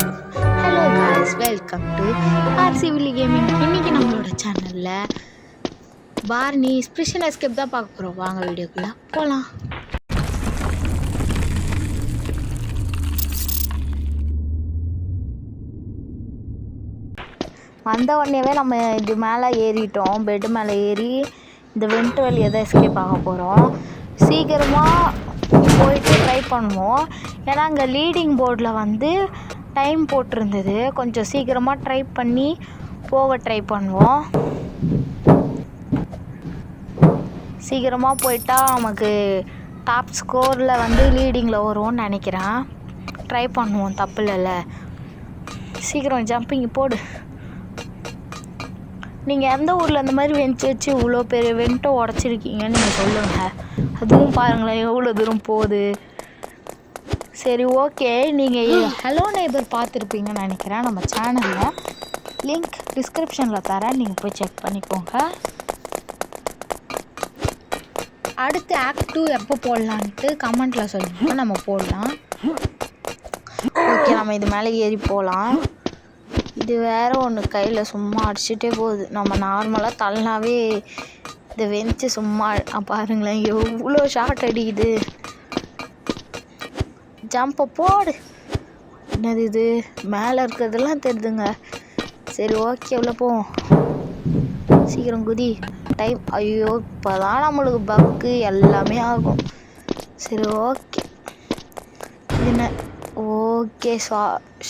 Hello guys, welcome to ஆர்சிவிலி gaming. இன்றைக்கி நம்மளோட சேனலில் பார்னி ஸ்பெஷல் எஸ்கேப் தான் பார்க்க போகிறோம். வாங்க வீடியோக்குள்ளே போகலாம். வந்த உடனேவே நம்ம இது மேலே ஏறிட்டோம். பெட்டு மேலே ஏறி இந்த வெண்ட் வழியை தான் எஸ்கேப் ஆக போகிறோம். சீக்கிரமாக போயிட்டு ட்ரை பண்ணுவோம். ஏன்னா அங்கே லீடிங் போர்டில் வந்து டைம் போட்டிருந்தது. கொஞ்சம் சீக்கிரமாக ட்ரை பண்ணி போக ட்ரை பண்ணுவோம். சீக்கிரமாக போயிட்டா நமக்கு டாப் ஸ்கோரில் வந்து லீடிங்கில் வருவோம்னு நினைக்கிறேன். ட்ரை பண்ணுவோம், தப்பு இல்லைல்ல. சீக்கிரம் ஜம்பிங் போடு. நீங்கள் எந்த ஊரில் அந்த மாதிரி வெஞ்சு வச்சு இவ்வளோ பெரிய வெண்ட்டை உடச்சிருக்கீங்கன்னு நீங்கள் சொல்லுங்கள். அதுவும் பாருங்களேன் எவ்வளோ தூரம் போகுது. சரி, ஓகே. நீங்கள் ஹலோ நெய்பர் பார்த்துருப்பீங்கன்னு நினைக்கிறேன். நம்ம சேனலில் லிங்க் டிஸ்கிரிப்ஷனில் தரேன், நீங்கள் போய் செக் பண்ணிக்கோங்க. அடுத்து ஆக்ட் 2 எப்போ போடலான்ட்டு கமெண்ட்டில் சொல்லுங்கள், நம்ம போடலாம். ஓகே, நம்ம இது மேலே ஏறி போகலாம். இது வேறு ஒன்று கையில் சும்மா அடிச்சுட்டே போகுது. நம்ம நார்மலாக தள்ளினாவே இந்த வெஞ்சு சும்மா பாருங்களேன் எவ்வளோ ஷார்ட் அடிக்குது. ஜம்பை போடு. என்னது இது மேலே இருக்கிறதெல்லாம் தெரியுதுங்க. சரி, ஓகே, உள்ள போவோம். சீக்கிரம் குதி. டைம் ஐயோ இப்போ தான் நம்மளுக்கு பக்கு எல்லாமே ஆகும். சரி, ஓகே. என்ன ஓகே,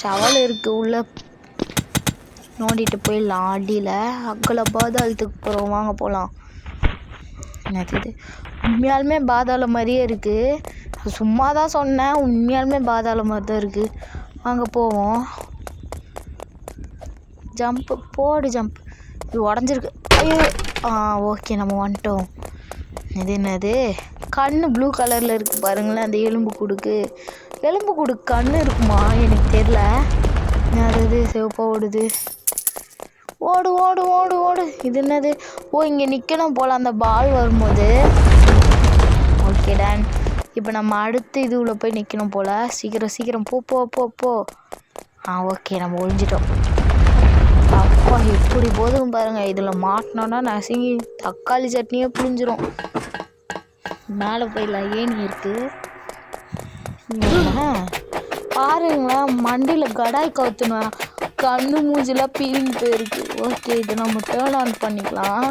ஷவல் இருக்குது, உள்ள நோண்டிட்டு போயிடலாம். அடியில் அக்கலை பாதாளத்துக்கு போகிறோம். வாங்க போகலாம். என்னது இது உண்மையாலுமே பாதாளம் மாதிரியே இருக்குது. சும்மா தான் சொன்னேன், உண்மையாலுமே பாதாளம் மாதிரி தான் இருக்குது. வாங்க போவோம். ஜம்ப்பு போடு. ஜம்ப். இது உடஞ்சிருக்கு. ஐயோ ஓகே, நம்ம வந்துட்டோம். என்னது கண்ணு ப்ளூ கலரில் இருக்குது பாருங்களேன். அந்த எலும்பு கூடு கண்ணு இருக்குமா எனக்கு தெரில. அது சிவப்பாக ஓடுது. ஓடு ஓடு ஓடு ஓடு. இது என்னது? இங்கே நிற்கணும் போல் அந்த பால் வரும்போது. Okay done. இப்போ நம்ம அடுத்து இது உள்ள போய் நிற்கணும் போல். சீக்கிரம் போ போ போ போ. ஓகே, நம்ம ஒழிஞ்சிட்டோம். அப்பா எப்படி போதும் பாருங்கள். இதில் மாட்டினோன்னா நசுங்கி தக்காளி சட்னியே புழிஞ்சிரும். மேலே போயிடலாம். ஏணி இருக்குது பாருங்களேன். மண்டியில் கடாய் கவுத்துனா கண்ணு மூஞ்சிலாம் பிரிஞ்சு போயிருக்கு. ஓகே, இது நம்ம டேர்ன் ஆன் பண்ணிக்கலாம்.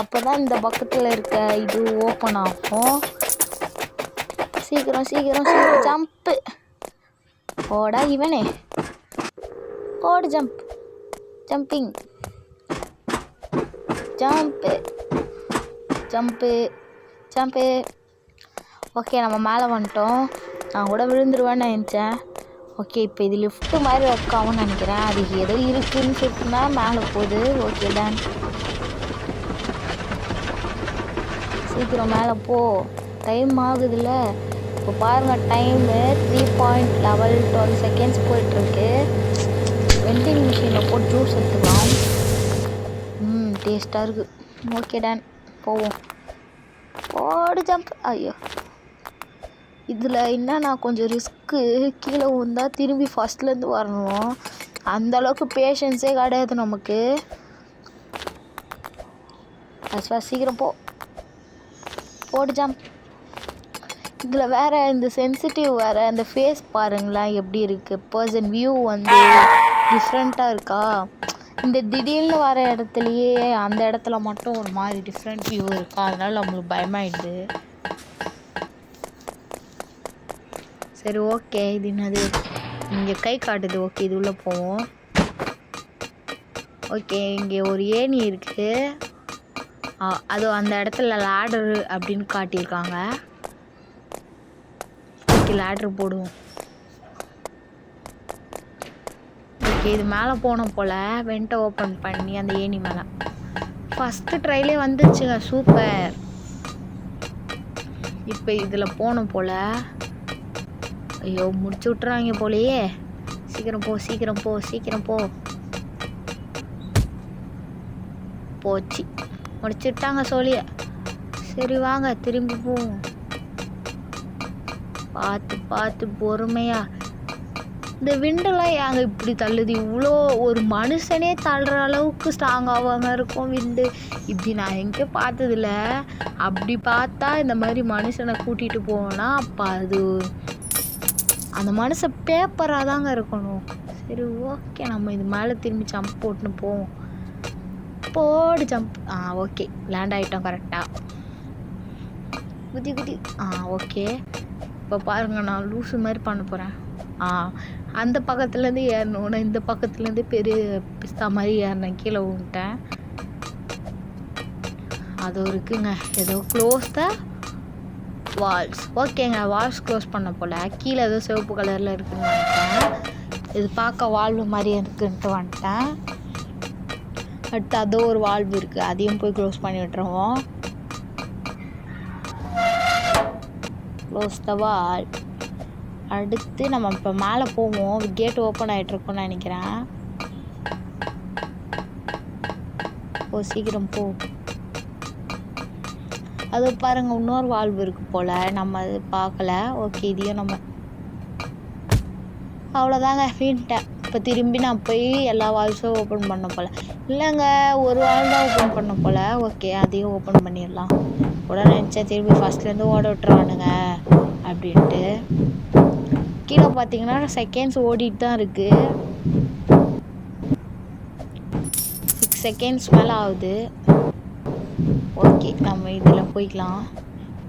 அப்போ தான் இந்த பக்கத்தில் இருக்க இது ஓப்பன் ஆகும். சீக்கிரம் ஜம்ப்பு ஓடா. இவனே ஓடு. Jumping jump. ஓகே, நம்ம மேலே வந்துட்டோம். நான் கூட விழுந்துருவேன்னு நினச்சேன். ஓகே, இப்போ இது லிஃப்ட்டு மாதிரி ஒர்க் ஆகும்னு நினைக்கிறேன். அது ஏதோ இருக்குதுன்னு சொல்லிட்டுனா மேலே போகுது. ஓகே தான். சீக்கிரம் மேலே போ, டைம் ஆகுதுல்ல. இப்போ பாருங்கள், டைமு 3.12 செகண்ட்ஸ் போயிட்டுருக்கு. வெண்டிங் மிஷினில் போட்டு ஜூஸ் எடுத்துக்கலாம். டேஸ்ட்டாக இருக்குது. ஓகே டன், போவோம். ஓடு. ஜம்ப். ஐயோ, இதில் என்னன்னா கொஞ்சம் ரிஸ்க்கு. கீழே விழுந்தா திரும்பி ஃபஸ்ட்லேருந்து வரணும். அந்தளவுக்கு பேஷன்ஸே கிடையாது நமக்கு. சீக்கிரம் போடு. ஜம்ப். இதில் வேறு இந்த சென்சிட்டிவ் வேறு. அந்த ஃபேஸ் பாருங்களேன் எப்படி இருக்குது. பர்சன் வியூ வந்து டிஃப்ரெண்ட்டாக இருக்கா. இந்த திடீர்னு வர இடத்துலையே அந்த இடத்துல மட்டும் ஒரு மாதிரி டிஃப்ரெண்ட் வியூ இருக்கா. அதனால நம்மளுக்கு பயமாயிடுது. சரி, ஓகே. இது என்னது? இங்கே கை காட்டுது. ஓகே, இது உள்ளே போவோம். ஓகே, இங்கே ஒரு ஏணி இருக்குது. அது அந்த இடத்துல லேடரு அப்படின்னு காட்டியிருக்காங்க. ஓகே, லேடர் போடுவோம். ஓகே, இது மேலே போனோம் போல். வெண்ட்டை ஓப்பன் பண்ணி அந்த ஏணி மேலே ஃபஸ்ட்டு ட்ரைலே வந்துச்சுங்க. சூப்பர். இப்போ இதில் போனோம் போல். ஐயோ, முடிச்சு விட்டுறாங்க போலையே. சீக்கிரம் போ. போச்சு, முடிச்சு விட்டாங்க சோழிய. சரி, வாங்க திரும்பி போவோம். பார்த்து பொறுமையா. இந்த விண்டெல்லாம் ஏங்க இப்படி தள்ளுது? இவ்வளோ ஒரு மனுஷனே தள்ளுற அளவுக்கு ஸ்ட்ராங்காகாம இருக்கும் விண்டு. இப்படி நான் எங்கே பார்த்ததில்ல. அப்படி பார்த்தா இந்த மாதிரி மனுஷனை கூட்டிகிட்டு போவோன்னா அப்போ அது அந்த மனுஷன் பேப்பராக தாங்க இருக்கணும். சரி ஓகே, நம்ம இது மேலே திரும்பி ஜம்ப் போட்டுன்னு போவோம். போடு ஜம்ப். ஓகே, லேண்ட் ஆகிட்டோம் கரெக்டாக. குதி. ஓகே. இப்போ பாருங்கள், நான் லூஸு மாதிரி பண்ண போகிறேன். அந்த பக்கத்துலேருந்து ஏறணும், நான் இந்த பக்கத்துலேருந்து பெரிய பிஸ்தா மாதிரி ஏறினேன், கீழே விட்டேன். அது இருக்குங்க, ஏதோ க்ளோஸ் த வால்ஸ். ஓகேங்க, வால்ஸ் க்ளோஸ் பண்ண போல். கீழே ஏதோ சிவப்பு கலரில் இருக்குதுன்னு வந்துட்டேன். இது பார்க்க வால்வு மாதிரி இருக்குன்ட்டு வந்துட்டேன். அடுத்து அதோ ஒரு வால்வு இருக்குது, அதையும் போய் க்ளோஸ் பண்ணி விட்டுருவோம். க்ளோஸ் த வால். அடுத்து நம்ம இப்போ மேலே போவோம். கேட் ஓப்பன் ஆகிட்ருக்கோன்னு நினைக்கிறேன். சீக்கிரம் போ. அது பாருங்கள், இன்னொரு வால்வு இருக்குது போல், நம்ம அது பார்க்கல. ஓகே, இதையும் நம்ம அவ்வளோதாங்க வீண்ட்டேன். இப்போ திரும்பி நான் போய் எல்லா வால்ஸும் ஓப்பன் பண்ண போல். இல்லைங்க, ஒரு வால் தான் ஓப்பன் பண்ண போல். ஓகே, அதையும் ஓப்பன் பண்ணிடலாம். கூட நினச்சேன் திரும்பி ஃபஸ்ட்லேருந்து ஓட விட்டுருவானுங்க அப்படின்ட்டு. கீழே பார்த்தீங்கன்னா செகண்ட்ஸ் ஓடிட்டு தான் இருக்குது. 6 செகண்ட்ஸ் மேலே ஆகுது. ஓகே, நம்ம இதில் போய்க்கலாம்.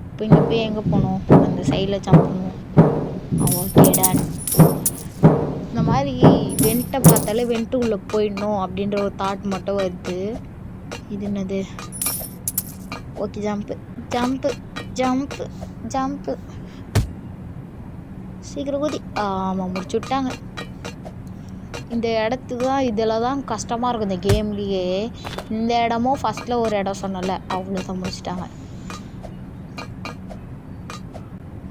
இப்போ இங்கே போய் எங்கே போகணும்? அந்த சைடில் ஜம்ப் பண்ணுவோம். Okay done. இந்த மாதிரி வெண்ட்டை பார்த்தாலே வெண்ட்டு உள்ளே போயிடணும் அப்படின்ற ஒரு தாட் மட்டும் வருது. இது என்னது? Okay, jump. சீக்கிரம் ஊதி. ஆமாம், முடிச்சு விட்டாங்க. இந்த இடத்துக்கு தான், இதில் தான் கஷ்டமாக இருக்கும் இந்த கேம்லேயே. இந்த இடமும் ஃபஸ்ட்டில் ஒரு இடம் சொன்னல, அவ்வளோதான் முடிச்சிட்டாங்க.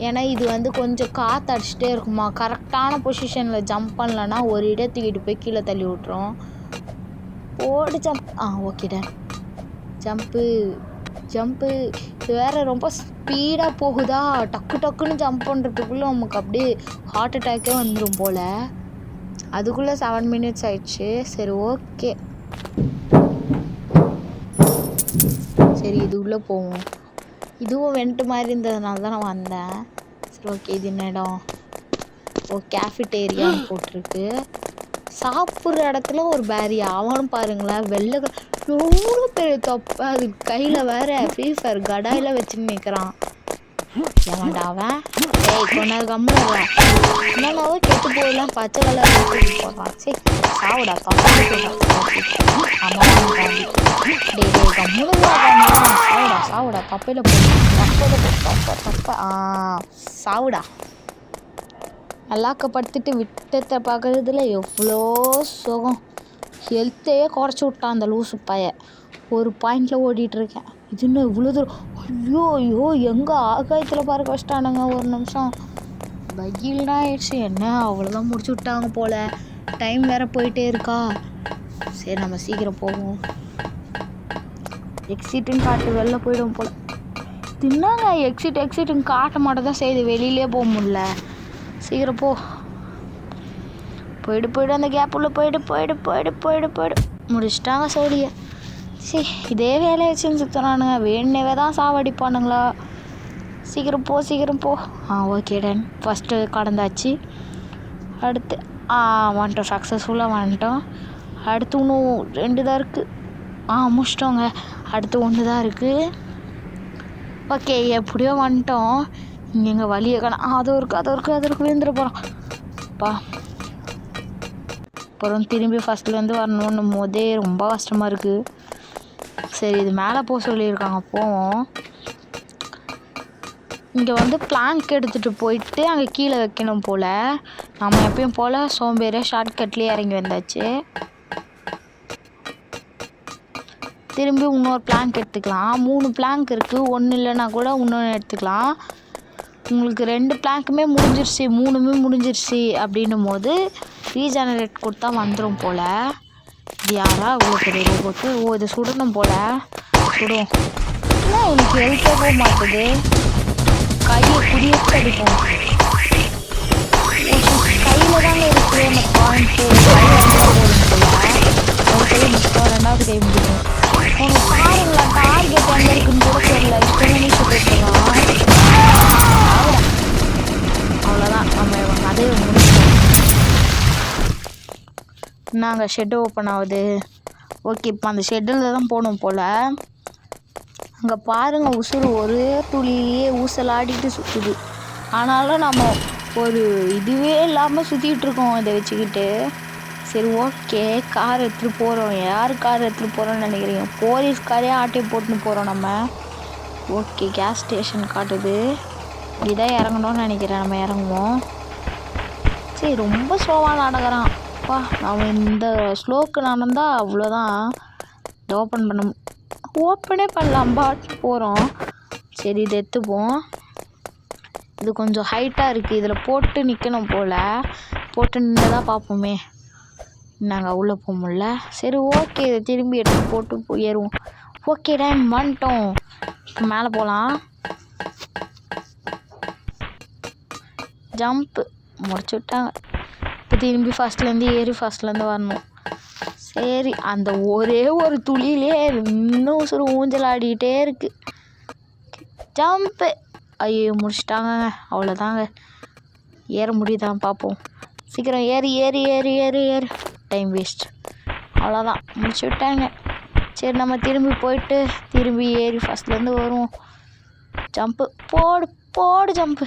ஏன்னா இது வந்து கொஞ்சம் காற்று அடிச்சுட்டே இருக்குமா, கரெக்டான பொசிஷனில் ஜம்ப் பண்ணலன்னா ஒரு இடத்துக்கிட்டு போய் கீழே தள்ளி விட்ரும். போடு ஜம்ப். Okay done. ஜம்ப்பு. இது வேறு ரொம்ப ஸ்பீடாக போகுதா, டக்குன்னு ஜம்ப் பண்ணுறதுக்குள்ளே நமக்கு அப்படியே ஹார்ட் அட்டாக்கே வந்துடும் போல். அதுக்குள்ளே 7 மினிட்ஸ் ஆயிடுச்சு. சரி ஓகே, சரி இது உள்ளே போவோம். இதுவும் வெண்ட்டு மாதிரி இருந்ததுனால தான் நான் வந்தேன். சரி ஓகே, இது என்ன இடம்? கேஃபிட்டேரியான்னு போட்டிருக்கு. சாப்பிட்ற இடத்துல ஒரு பேரியா. அவனும் பாருங்களேன், வெள்ளை எவ்வளோ பெரிய தொப்பை. அது கையில் வேற ஃப்ரீ ஃபயர் கடாயில் வச்சுன்னு நிற்கிறான். ஏமாண்டா அவன்? கொஞ்ச நேரம் கம்முன்னு என்னன்னாவோ கெட்டு போயிடலாம், பச்சை கலர் போடுறான். சரி சாவுடா, கம்முன்னு சாவுடா, கப்பையில் தப்பை சாவுடா. நல்லாக்கப்படுத்திட்டு விட்டத்தை பார்க்குறதுல எவ்வளோ சுகம். ஹெல்த்தையே குறைச்சி விட்டான் அந்த லூசு பைய. ஒரு பாயிண்டில் ஓடிட்டுருக்கேன். இது இன்னும் இவ்வளோ தூரம். ஐயோ எங்கே ஆகாயத்தில் பார்க்க வச்சிட்டானுங்க. ஒரு நிமிஷம் பகில்னா ஆயிடுச்சு. என்ன அவ்வளோதான் முடிச்சு விட்டாங்க போல். டைம் வேறு போயிட்டே இருக்கா. சரி நம்ம சீக்கிரம் போவோம். எக்ஸிட்டுன்னு காட்டு வெளில போயிடும் போல். தின்னாங்க எக்ஸிட்டுன்னு காட்ட மாட்டேன் தான் செய்யுது, வெளியிலே போக முடியல. சீக்கிரம் போ. போயிடு அந்த கேப் உள்ள போயிடு. முடிச்சிட்டாங்க சோழியை. சரி இதே வேலையை வச்சுன்னு சுற்றுறானுங்க. வேணுனவே தான் சாவடிப்பானுங்களா. சீக்கிரம் போ. Okay done. ஃபஸ்ட்டு கடந்தாச்சு. அடுத்து வந்துட்டோம், சக்ஸஸ்ஃபுல்லாக வந்துட்டோம். அடுத்து இன்னும் 2 தான் இருக்குது. முடிச்சிட்டோங்க. அடுத்து 1 தான் இருக்குது. ஓகே, எப்படியோ வந்துட்டோம். இங்கே வழியை காணோம். அது இருக்கு விழுந்துட போகிறோம். அப்புறம் திரும்பி ஃபஸ்ட்லேருந்து வரணுன்னும் போதே ரொம்ப கஷ்டமாக இருக்குது. சரி இது மேலே போக சொல்லியிருக்காங்க, போவோம். இங்கே வந்து பிளாங்க் எடுத்துகிட்டு போயிட்டு அங்கே கீழே வைக்கணும் போல். நம்ம எப்பயும் போல் சோம்பேறியாக ஷார்ட்கட்லேயே இறங்கி வந்தாச்சு. திரும்பி இன்னொரு பிளாங்க் எடுத்துக்கலாம். 3 பிளாங்க் இருக்குது. 1 இல்லைன்னா கூட இன்னொன்று எடுத்துக்கலாம். உங்களுக்கு 2 பிளாங்க்குமே முடிஞ்சிருச்சு, 3மே முடிஞ்சிருச்சு அப்படின்னும் போது ரீஜெனரேட் கொடுத்தா வந்துடும் போல். இது யாரா இவ்வளோ பெரிய ரோபோட்டு? இது சுடணும் போல். சுடும். இல்லை எனக்கு ஹெல்த்தே போக மாட்டுது. கையை குடியேற்றி அடிப்போம். கையில் இதில் தாங்க இருக்குது அந்த பாயிண்ட்டு. ரெண்டாவது கை முடிக்கும். உனக்கு பாருங்களா டார்கெட் எங்கே இருக்குன்னு கூட தெரியல. இப்போ நீ சொல்லிட்டுருக்கான். அவ்வளோதான், நம்ம கதையை முடிச்சோம். என்னங்க ஷெட்டு ஓப்பன் ஆகுது. ஓகே, இப்போ அந்த ஷெட்டில் தான் போகணும் போல். அங்கே பாருங்கள், உசுறு ஒரே துளியிலேயே ஊசலாடிட்டு சுற்றுது. ஆனாலும் நம்ம ஒரு இதுவே இல்லாமல் சுற்றிட்டுருக்கோம் இதை வச்சுக்கிட்டு. சரி ஓகே, கார் எடுத்துகிட்டு போகிறோம். யார் கார் எடுத்துகிட்டு போகிறோன்னு நினைக்கிறீங்க? போலீஸ் காரே ஆட்டை போட்டுன்னு போகிறோம் நம்ம. ஓகே, கேஸ் ஸ்டேஷன் காட்டுது. இதான் இறங்கணும்னு நினைக்கிறேன். நம்ம இறங்குவோம். சரி, ரொம்ப ஸ்லோவாக நடக்கிறான். அப்பா, அவன் இந்த ஸ்லோக்கு நடந்தா அவ்வளோதான். ஓப்பனே பண்ணலாம் பாட் போகிறோம். சரி, இது எடுத்துப்போம். இது கொஞ்சம் ஹைட்டாக இருக்குது. இதில் போட்டு நிற்கணும் போல். போட்டு நின்று தான் பார்ப்போமே. நாங்கள் உள்ளே போக முடியல. சரி ஓகே, இதை திரும்பி எடுத்து போட்டு ஏறுவோம். ஓகே டைம் வந்துட்டோம். இப்போ மேலே போகலாம். ஜம்ப்பு முடிச்சு விட்டாங்க. இப்போ திரும்பி ஃபஸ்ட்லேருந்து ஏறி ஃபஸ்ட்லேருந்து வரணும். சரி, அந்த ஒரே ஒரு துளியிலே இன்னும் உசுறு ஊஞ்சலாடிக்கிட்டே இருக்குது. ஜம்ப்பு. ஐயோ, முடிச்சிட்டாங்க. அவ்வளோதாங்க. ஏற முடியுதான் பார்ப்போம். சீக்கிரம் ஏறி ஏறி ஏறி ஏறி ஏறி டைம் வேஸ்ட். அவ்வளோதான், முடிச்சு விட்டாங்க. சரி, நம்ம திரும்பி போயிட்டு திரும்பி ஏறி ஃபஸ்ட்லேருந்து வருவோம். ஜம்ப்பு போடு போடு ஜம்ப்பு.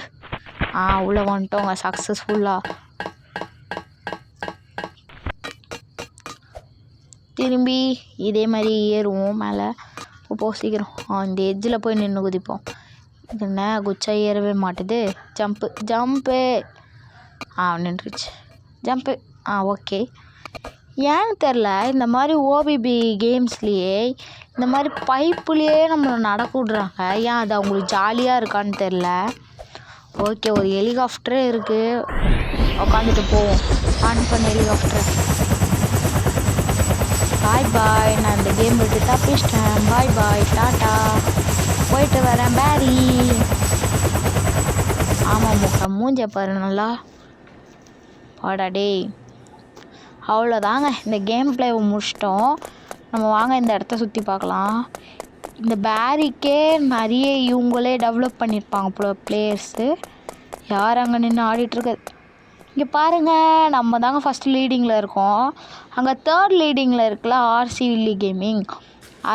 உள்ளே வந்துட்டோங்க சக்ஸஸ்ஃபுல்லாக. திரும்பி இதே மாதிரி ஏறுவோம் மேலே. இப்போ சீக்கிரம் இந்த எட்ஜில் போய் நின்று குதிப்போம். இது என்ன குச்சா ஏறவே மாட்டுது. Jump jump. நின்றுச்சு. ஜம்ப்பு. ஓகே. ஏன்னு தெரில, இந்த மாதிரி ஓபிபி கேம்ஸ்லேயே இந்த மாதிரி பைப்புலேயே நம்மளை நடக்க விட்றாங்க. ஏன் அது அவங்களுக்கு ஜாலியாக இருக்கான்னு தெரில. ஓகே, ஒரு ஹெலிகாப்டரே இருக்குது. உட்காந்துட்டு போவோம். ஆன் பண்ண ஹெலிகாப்டர். பாய் பாய், நான் இந்த கேம் விட்டு தப்பிச்சிட்டேன். பாய் பாய், டாட்டா, போயிட்டு வரேன் பேரி. ஆமாம், மூஞ்ச பாரு நல்லா. பாடா டேய். அவ்வளோதாங்க, இந்த கேம் பிளேவை முடிச்சிட்டோம். நம்ம வாங்க இந்த இடத்த சுற்றி பார்க்கலாம். இந்த பேரிக்கே நிறைய இவங்களே டெவலப் பண்ணியிருப்பாங்க போல பிளேயர்ஸு. யார் அங்கே நின்று ஆடிட்டுருக்குது? இங்கே பாருங்கள், நம்ம தாங்க ஃபஸ்ட்டு லீடிங்கில் இருக்கோம். அங்கே தேர்ட் லீடிங்கில் இருக்குல்ல ஆர்சிவில்லி கேமிங்,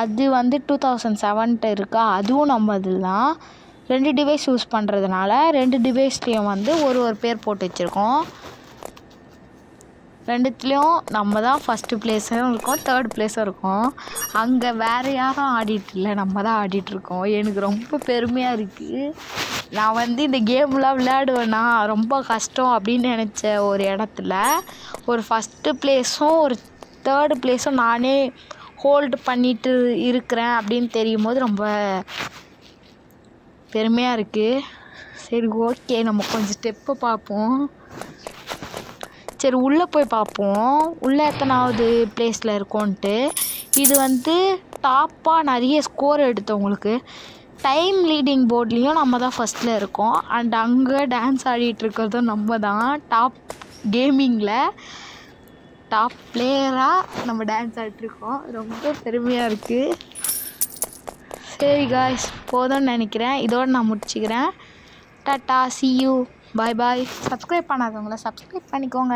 அது வந்து 2007 இருக்கா, அதுவும் நம்ம இதில் தான். 2 டிவைஸ் யூஸ் பண்ணுறதுனால 2 டிவைஸ்லேயும் வந்து ஒரு பேர் போட்டு வச்சுருக்கோம். 2த்துலேயும் நம்ம தான் ஃபஸ்ட்டு ப்ளேஸும் இருக்கோம், தேர்ட் ப்ளேஸும் இருக்கோம். அங்கே வேறு யாரும் ஆடிட்டு இல்லை, நம்ம தான் ஆடிட்டுருக்கோம். எனக்கு ரொம்ப பெருமையாக இருக்குது. நான் வந்து இந்த கேம்லாம் விளையாடுவேன்னா ரொம்ப கஷ்டம் அப்படின்னு நினச்ச ஒரு இடத்துல ஒரு ஃபஸ்ட்டு ப்ளேஸும் ஒரு தேர்டு ப்ளேஸும் நானே ஹோல்டு பண்ணிட்டு இருக்கிறேன் அப்படின்னு தெரியும் போது ரொம்ப பெருமையாக இருக்குது. சரி ஓகே, நம்ம கொஞ்சம் ஸ்டெப்பை பார்ப்போம். சரி, உள்ளே போய் பார்ப்போம் உள்ளே எத்தனாவது ப்ளேஸில் இருக்கோன்ட்டு. இது வந்து டாப்பாக நிறைய ஸ்கோர் எடுத்தவங்களுக்கு. டைம் லீடிங் போர்ட்லேயும் நம்ம தான் ஃபஸ்ட்டில் இருக்கோம். அண்ட் அங்கே டான்ஸ் ஆடிட்டுருக்கிறதும் நம்ம தான். டாப் கேமிங்கில் டாப் பிளேயராக நம்ம டான்ஸ் ஆடிட்டுருக்கோம். ரொம்ப பெருமையாக இருக்குது. சரி காய்ஸ், போதும்னு நினைக்கிறேன். இதோடு நான் முடிச்சுக்கிறேன். டாட்டா, see you, bye bye. Subscribe பண்ணாதவங்கள சப்ஸ்கிரைப் பண்ணிக்கோங்க.